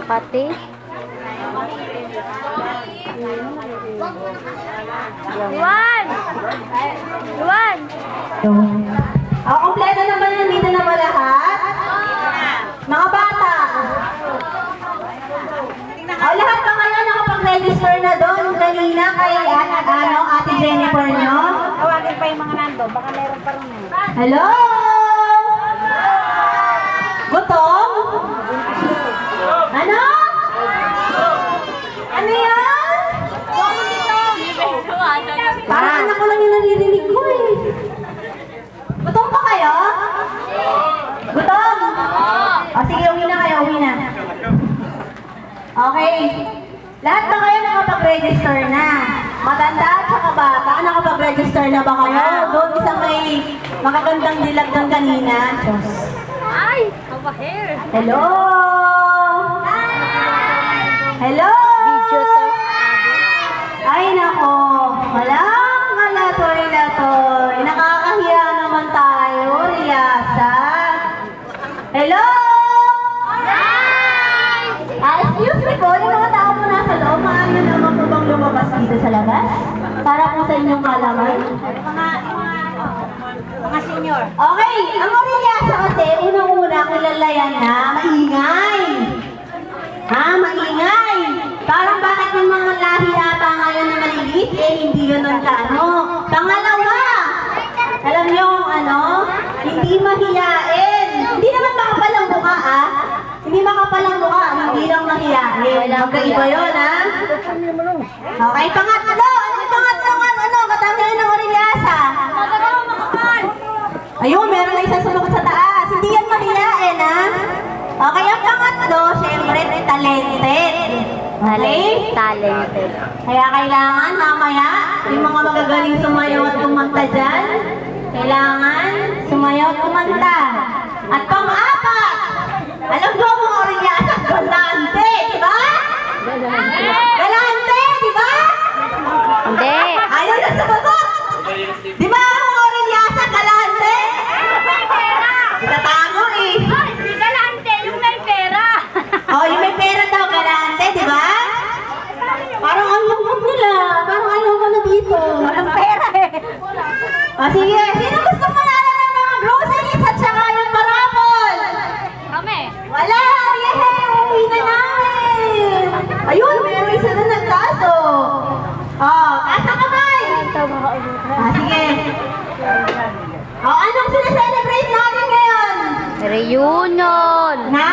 Pati. Luan! Luan! Kompleto na ba nandito na ba lahat? Mga bata! Lahat ba kayo nakapag-register na doon kanina kay Ate Jennifer nyo? Tawagin pa yung mga nando. Baka meron pa rin. Hello? Gutom? Ano? Ano yan? Parang anak ko lang yung naririnig ko eh. Gutom pa kayo? Gutom? O sige, uwi na kayo, uwi na. Okay. Lahat ba kayo nakapag-register na? Matanda at saka bata, nakapag-register na ba kayo? Doon sa may makagandang dilag ng kanina. Diyos. Ay! Over here! Hello? Hello? Video to. Ay nako, walang kalatoy-latoy. Nakakahiya naman tayo, Riasa. Hello? Excuse me po, yung mga tao po nasa loob, maaari nyo naman po bang lumabas dito sa labas? Para po sa inyong kalaman. Mga senior. Okay, ang Riasa kasi, unang-una, kilala yan na maingay. Maingay. Parang bakit yung mga lahi ata ngayon na maliliit, hindi ganun ka, ano? Pangalawa, alam nyo hindi mahiyain. Hindi naman makapalang mukha, Hindi makapalang mukha, hindi lang mahiyain. Magkaiba yun, Okay, pangatlo. Ano yung pangatlo, katangian ng Orillasa? Ayun, meron na isang sumagot sa taas. Hindi yan mahiyain, Okay, ang pangatlo, syempre, talented. Okay? Talented. Kaya kailangan mamaya, yung mga magagaling sumayaw at kumanta dyan, kailangan sumayaw at kumanta. At pang-apat, alam mo mga Orillasa, galante, di ba? Galante, di ba? Hindi. Ayaw na sumagot. Di ba mga Orillasa, galante? Itatago eh. Hindi galante, yung may pera. Yung may pera daw, galante, di ba? Parang ang lungkot nila. Parang ayaw ko na dito. Walang pera eh. Sige, sino gusto manalo ng mga groceries at saka yung parapol? Kami. Wala! Yehey! Uwi na namin! Ayun, meron isa na nagtaso. Taas ang kamay! Sige. Anong sineselebrate natin ngayon? Reunion. Na?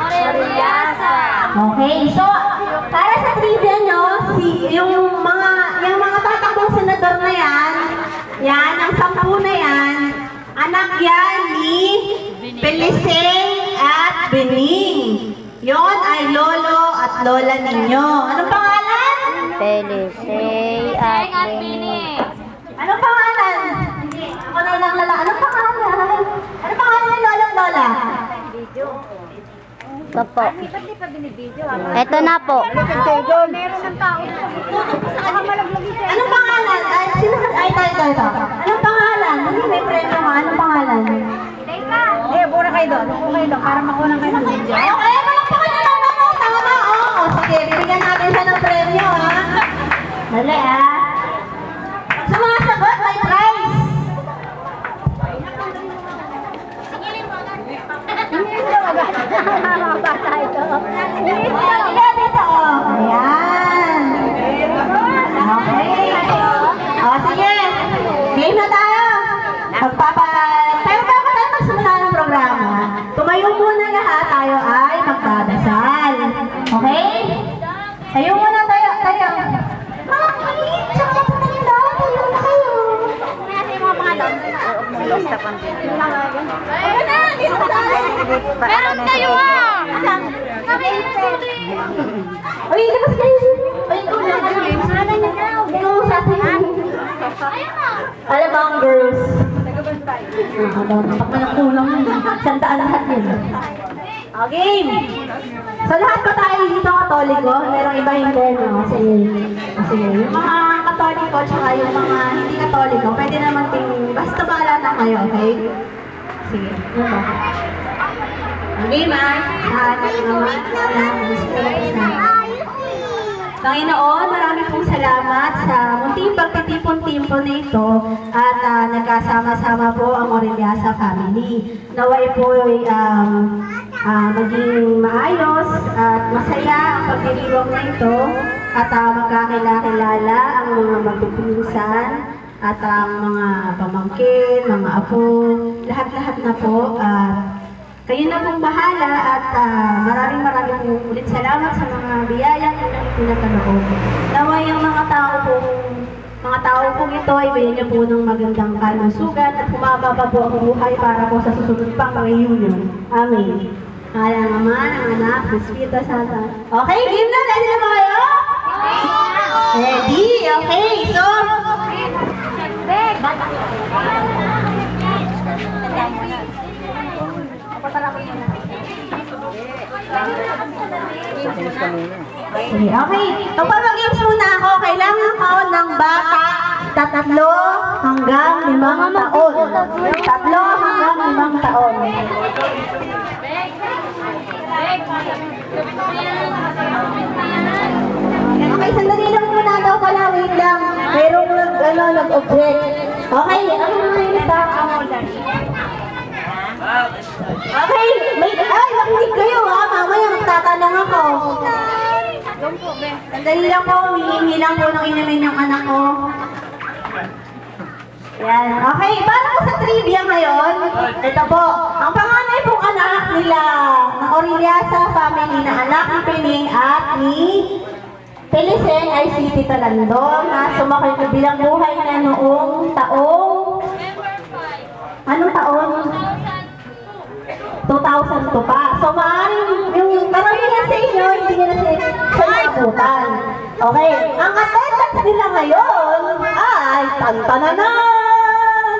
Orillasa. Okay, so, para sa trivia nyo, yung mga tatakbong senador na yan, ang 10 na yan, anak yan ni Peliseng at Bening. Yon ay lolo at lola ninyo. Anong pangalan? Pelisay at Bini. Anong pangalan? Hindi, ako na lang lala. Anong pangalan? Anong pangalan ng lolo at lola? Ito po. Ito na po. Anong pangalan? Ito. Anong pangalan? Hindi may premyo nga. Anong pangalan? Bura kayo doon. Para makunan kayo ng video. Okay, walang pangalan mo. Tama, sige, bibigyan natin siya ng premyo, Dali, Pag sumasagot, may prize. Mga bata ito. Dito, dito, Ayan. Okay. Sige. Game na tayo. Tayo magsimula ng programa. Tumayo muna lahat, tayo ay magdadasal. Okay? Tayo muna tayo. Mga kaliit, tsaka tayo na kayo. Meron kayo Uy, labas kayo. Uy, ikaw lang. Ikaw sa atin. Alam ba ang girls? Kapag kulang sandaan lahat yun. Game! So lahat ba tayo dito katoliko? Merong iba hindi, no? Kasi yung mga katoliko tsaka yung mga hindi katoliko, pwede naman basta bahala na kayo, okay? Sige, ano ba? Okay, Mar. Panginoon, marami pong salamat sa munting pagtitipon-tipon na ito at nagkasama-sama po ang Orellasa family. Naway po ay maging maayos at masaya ang pagdiriwang na ito at magkakilala ang mga magpipinsan at ang mga pamangkin, mga apo, lahat-lahat na po. Kayo na pong bahala at maraming pong ulit salamat sa mga biyayang pinapanood. Naway ang mga tao pong ito ay bigyan niyo po ng magandang kalusugan at humaba pa po ang buhay para po sa susunod pang reunion. Amen. Kaya naman ang anak, Espiritu Santo. Okay, game na! Ready na ba kayo? Ready? Okay, so... Sige, okay. Magpapag-games muna ako. Kailangan ko ng bata 3 hanggang 5 taon. 3 hanggang 5 taon. Okay, sandali lang muna daw pala. Wait lang. Mayroong nag-object. Okay, ano na yung isa? Okay, makinig kayo ha. Mamaya magtatanong ako. Sandali lang po, hihingi lang po ng inumin yung anak ko. Yan. Okay, para po sa trivia ngayon, ito po, ang panganay pong anak nila ng Orellasa family na anak ni Pining at ni Pelicen ay si Tita Landon na sumakay na bilang buhay na noong taong... Anong taon? 2002 pa. So, maaaring yung karamihan sa inyo, hindi nyo na siya nakabutan. Okay, ang attendance nila ngayon ay tantananan!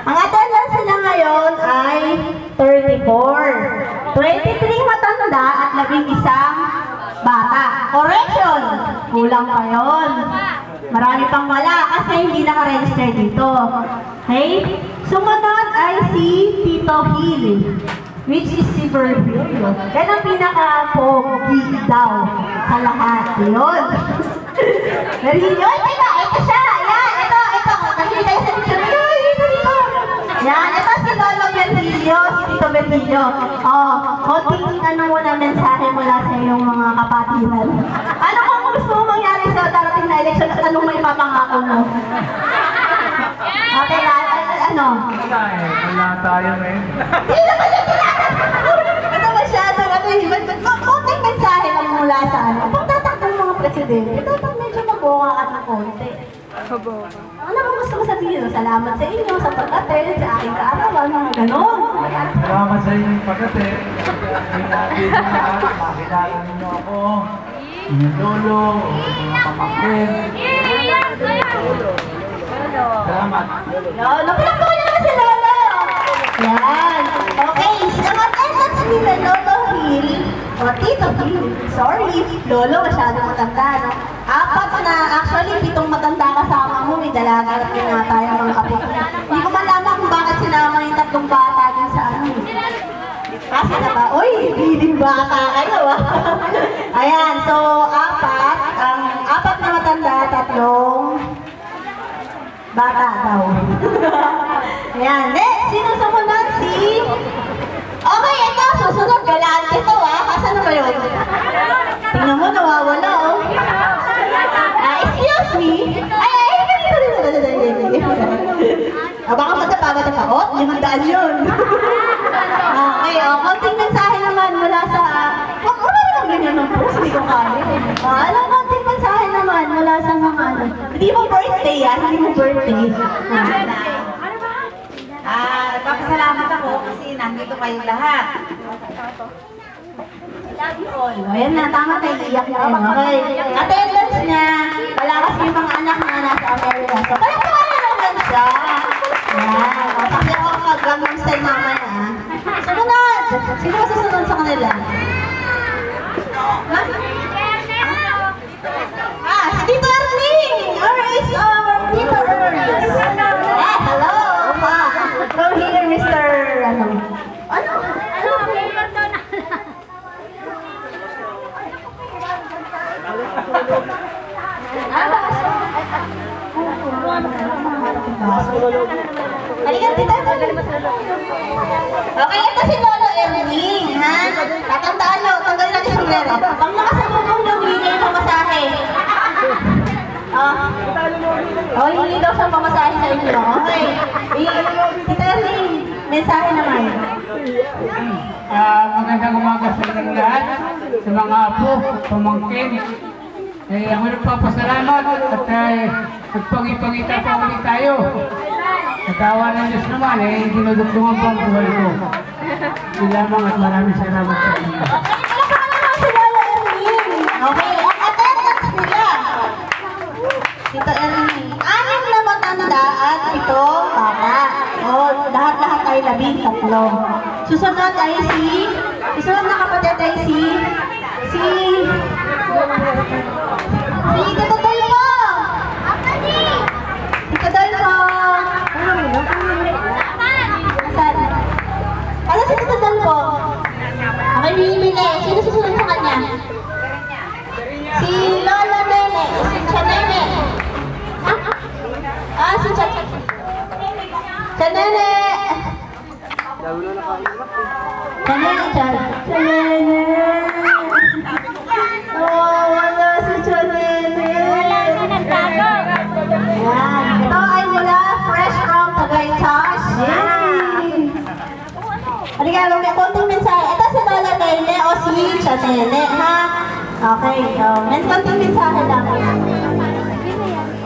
Ang attendance nila ngayon ay 34. 23 matanda at 11 bata. Correction! Kulang pa yun. Marami pang wala kasi hindi naka-register dito. Okay? Sumunod ay si Tito Hill, which is si Virgilio. Yan ang pinaka-pogi daw sa lahat. Yun. Virgilio, teka, ito siya. Yan, ito. Nakikita kayo sa picture. Ay, ito. Yan, ito si Lolo Virgilio, si Tito Virgilio. Konting muna mensahe mula sa iyong mga kapatiran. Ano kung gusto mo mangyari sa darating na election at anong may papangako mo? Okay, ano? Wala tayo ngayon. Hindi naman yung ito masyado, konting mensahe lang mula sa ano. Pag tatakbo ng mga presidente, dapat medyo mabuka ka ng konti. Ano ba gusto ko sabihin? Salamat sa inyo sa pag-attend sa aking kaarawan, mga ganon. Salamat sa inyong pag-attend. Makilala ninyo ako. Inyong lolo, mga pamangkin. Salamat. Lolo, pinagpo niyo naman si Lolo. Yan. Okay, sa attendance nila Lolo Hill, o Tito Hill, sorry, Lolo, masyadong matanda, no? 4 na, actually, 7 matanda kasama mo, may dalaga at yung nga tayo mga kapit. Hindi ko malaman kung bakit sinama yung 3 bata din sa ano. Kasi na ba, uy, leading bata kayo, ah. Ayan, so, 4 na matanda, 3 bata daw. Ayan, next, sino sumunod? Okay, ito, susunod, galante to, ah. Asan na ba yun? Tingnan mo, nawawala, oh. Excuse me. Baka matapa. Oh, 500 yun. Okay, konting mensahe naman mula sa... Wala naman ganyan ng post, hindi ko kaya. Konting mensahe naman mula sa mga ano. Hindi mo birthday, hindi mo birthday. Nagpapasalamat ako kasi nandito kayo lahat. Ayan na, tama tayo, iyak na yun. Okay, attendance niya. Wala kasi yung mga anak na nasa Amerika. So, kaya kaya naman siya. Yan. Kasi ako mag-gangang style mamaya. Sumunod! Sino ba susunod sa kanila? Si Tito Ernie! Where is our Tito Ernie? Hello! Come here, Mr. ano? Ano? Halika, tita. Okay, ito si Lolo Erning, ha? Tatandaan nyo, tanggalin natin yung sombrero. Pag nakasalubong nyo, bigay ng pamasahe. Oh, hindi daw siyang pamasahe sa inyo. Okay. Tita Erning, mensahe naman. Magandang umaga sa inyong lahat, sa mga apo, pamangkin. Ako nagpapasalamat at nagpangipangita pa ulit tayo. At awa ng Diyos naman, dinudugtungan po ang buhay ko. Yun lamang at maraming salamat sa inyo. Palakpakan naman si Lolo Erning. Okay, at attendance nila. Tita Erning, 6 na matanda at 7 bata. O, lahat-lahat ay 13. Susunod na kapatid ay si Tito Dolpo. Tito Dolpo. Asan? Ano si Tito Dolpo? Okay, bibili. Sino susunod sa kanya? Si Lola Nene. Si Tia Nene. Si Tia Nene. Tia Nene, Tia Nene. Oh, wala si Tia Nene. Yan. Ito ay mula fresh from Tagaytay. Yay! Halika, may konting mensahe. Ito si Lola Nene o si Tia Nene, ha? Okay, may konting mensahe lang.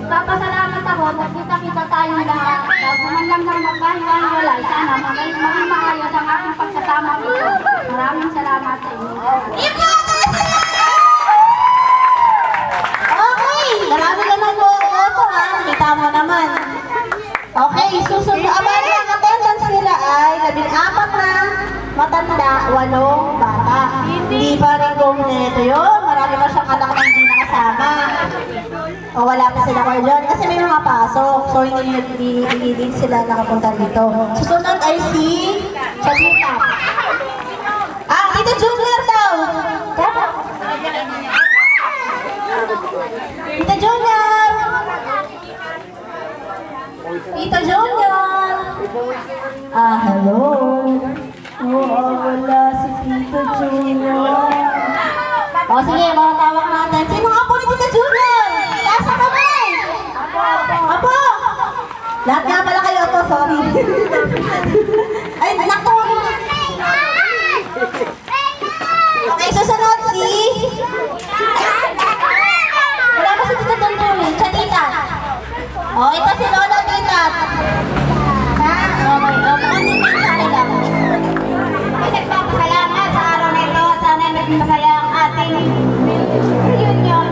Papasalamat ako, nagkita-kita tayo lahat. Bago man lang nang magkahiwa-hiwalay, sana maging maayos ang aking pagsasama dito. Maraming salamat sa inyo. Okay, marami ka ng boto, ha? Kita mo naman. Okay, susunod. Abali, ang attendance nila ay 14 na matanda, 8 bata. Hindi pa rin kompleto yun. Marami pa siyang anak na hindi nakasama. O wala pa sila kayo doon kasi may mga pasok. So hindi din sila nakapunta dito. Susunod ay si Chavita. Tito Junior daw. Tito Junior. Tito Junior. Hello. Wala si Tito Junior. Sige, tawag natin. Sino nga po ni Tito Junior? Taas ang kamay! Apo! Lahat nga pala kayo ako, sorry. Ay, naku! Okay, susunod si... Wala ba si Tito Dolpo? Siya tita. Ito si Lola tita. Okay, mukhang mensahe lang. Ay, nagpapasalamat sa araw na ito. Sana naging masaya ang ating reunion.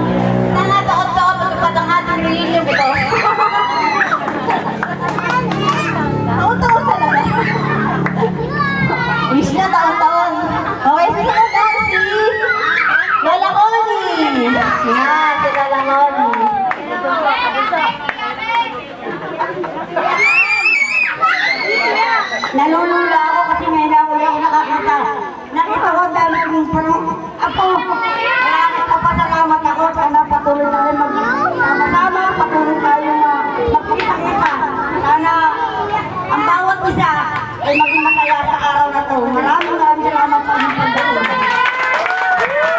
Sana taon-taon magpapad ang ating reunion ito. Taon-taon talaga. Wish na taon-taon. Okay, susunod lang si Lola Connie. Yan, si Lola Connie. Nalulula ako kasi ngayon ako nakakita. Nakita ko dahil yung parang ako. Kaya nagpapasalamat ako. Sana patuloy na rin mag-sama. Patuloy tayo na magkita-kita. Sana ang bawat isa ay maging masaya sa araw na to. Maraming salamat sa inyong pagdating.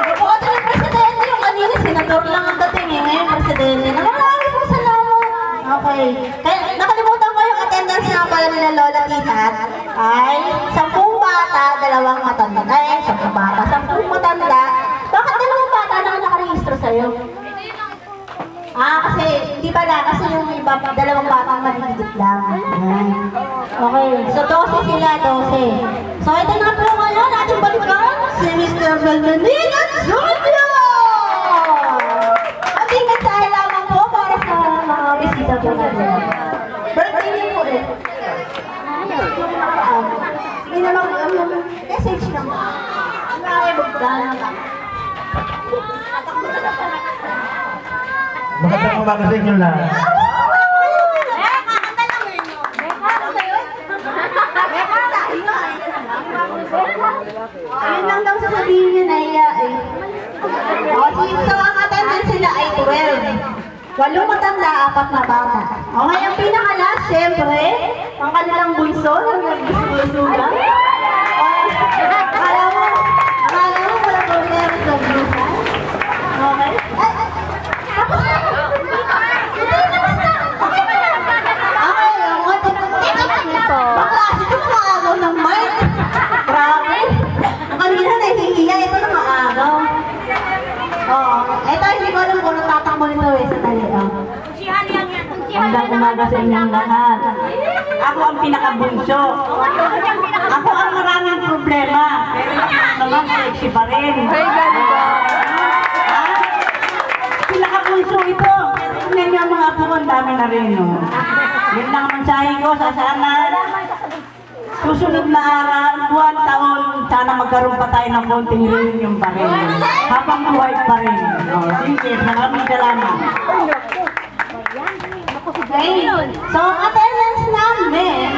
Ito kasi yung presidente. Yung kanina senador lang ang dating eh. Ngayon presidente. Maraming po salamat. Okay. Kaya nakalimutan ko yung attendance na pala nila Lola Titat ay 10 bata, 2 matanda. 10 bata, 10 matanda. Bakit 2 bata na nakarehistro sa'yo? Kasi hindi pala, kasi yung iba, 2 bata maliliit lang. Ayan. Okay, so 12 sila, 12. So ito na po ngayon, ating balikan, si Mr. Belmanina Jr. Ating mensahe lamang po para sa mga bisita po natin. Birthday niyo po eh. Hindi naman message lang. Magandang umaga sa inyo lahat. Kakanta lang eh. May para sa'yo? May para sa'yo. Ayun lang daw sasabihin niya na iya eh. So ang attendance nila ay 12. 8 matanda, 4 na bata. Okay, ang pinaka-last, syempre, ang kanilang bunso, ang nagbusbuso lang. Akala mo, wala problema sa buhay. Okay? Tapos na! Hindi, tapos na! Okay ba yan? Okay, bakla, ito nakaagaw ng mic. Grabe. Ang kanina nahihiya, ito na maagaw. Oo. Ito, hindi ko alam kung natatakbo nito eh sa tali. Hanggang umaga sa inyong lahat. Ako ang pinakabunso. Ako ang maraming problema. Pero yung naman, sexy pa rin. Pinakabunso ito. Tingnan niyo ang mga apo ko, ang dami na rin. No? Yun lang ang mensahe ko sa sana. Susunod na araw, buwan, taon, sana magkaroon pa tayo ng konting reunion pa rin. Habang buhay pa rin. Sige, maraming salamat. Okay. So, attendance namin,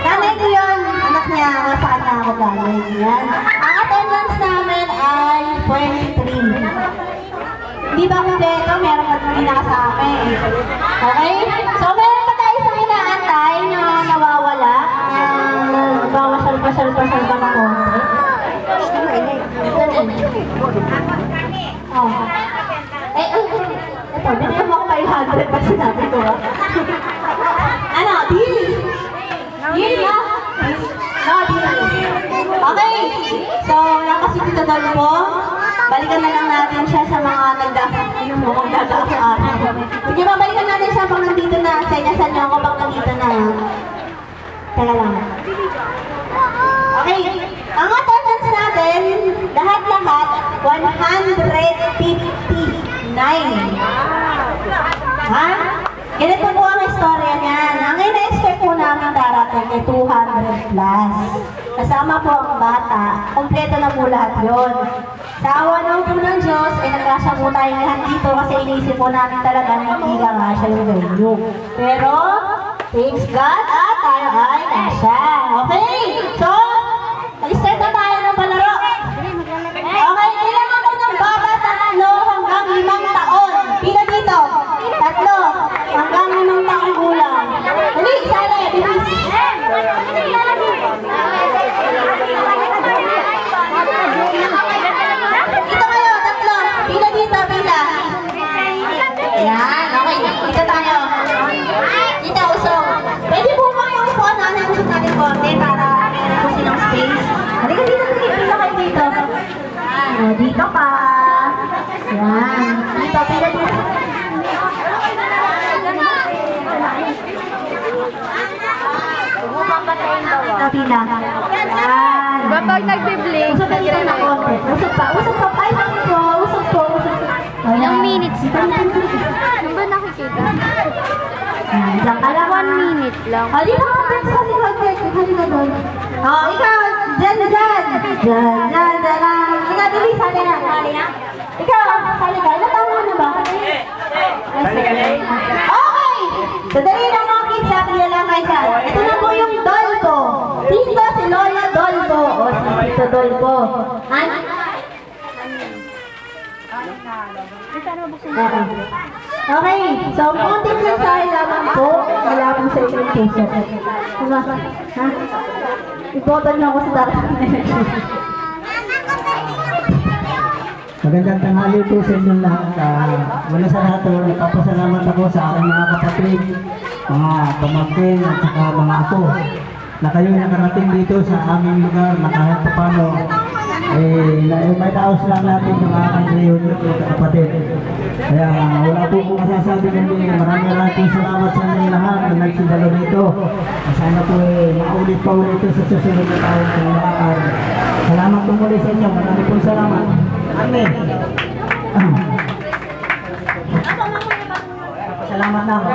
nanay ko yun, anak niya, saan na ako galing. Yan. Ang attendance namin ay 23. Di ba kompleto? Meron pa rin nakasama eh. Okay? So, meron pa tayo sa inaantay na nawawala. Bawasyal pa ng konti. Oh. Ito, binigyan mo ako 500 pa sinabi ko. Ano? Deal? Deal ha? No, deal. Okay. So, nakasi Tito Dolpo. Balikan na lang natin siya sa mga nagdadaan. Sige ba, balikan natin siya pag nandito na. Senyasan niyo ako pag nandito na. Teka lang. Okay. Ang attendance natin, lahat-lahat, 159. Ha? Ganito po ang istorya niyan. Ang ina-expect po namin darating ay 200 plus. Kasama po ang bata, kompleto na po lahat yun. Sa awa ng po ng Diyos, ay nagkasya po tayo lahat dito kasi inisip po namin talaga na hindi lang siya yung venue. Pero, thanks God, at tayo ay kasya. Okay? So, mag-start na tayo ng palaro. Okay, kailangan ko ng bata 3 hanggang 5 taon. Pila dito? 3 hanggang 5 taong gulang. Dali, sale, bilis. Dito kayo, 3. Pila dito, pila. Yan, okay. Dito tayo. Dito, usong. Pwede po ba yung upuan natin? Usong natin konti para meron po silang space. Halika dito, pila kayo dito. Yan, dito pa. Yan. Dito, pila dito. Pila. Yan. Kapag nagbe-blink, Usog dito na konti. Usog pa. Usog pa. Ay, usog po. Ilang minutes lang? Saan ba nakikita? Diyan ka lang. 1 minute lang. O, dito ka pa sa likod. Halika doon. O, ikaw. Diyan. Ikaw, bilis. Halika na. Ikaw, halika. Ilang taon mo na ba? Okay. Sadali lang mga kids. Kaya lang kayo dyan. Ito na po yung Dolpo. Tito si Lola Dolpo. O, si Tito Dolpo. Okay, so konting mensahe lamang po wala po sa inyong puso. Diba? Ha? Ibotan niyo ako sa darating na election. Magandang tanghali po sa inyong lahat. Mula sa lahat, nagpapasalamat ako sa aking mga kapatid, mga pamangkin at saka mga apo na kayo nakarating dito sa aming lugar na kahit paano may daos lang natin yung aking reunion mga kapatid. Kaya wala po kong masasabi kundi maraming salamat sa inyong lahat na nagsidalo dito. Sana po maulit pa ulit sa susunod na taon ng lahat. Salamat po muli sa inyo. Maraming po salamat. Amen. Salamat na ako.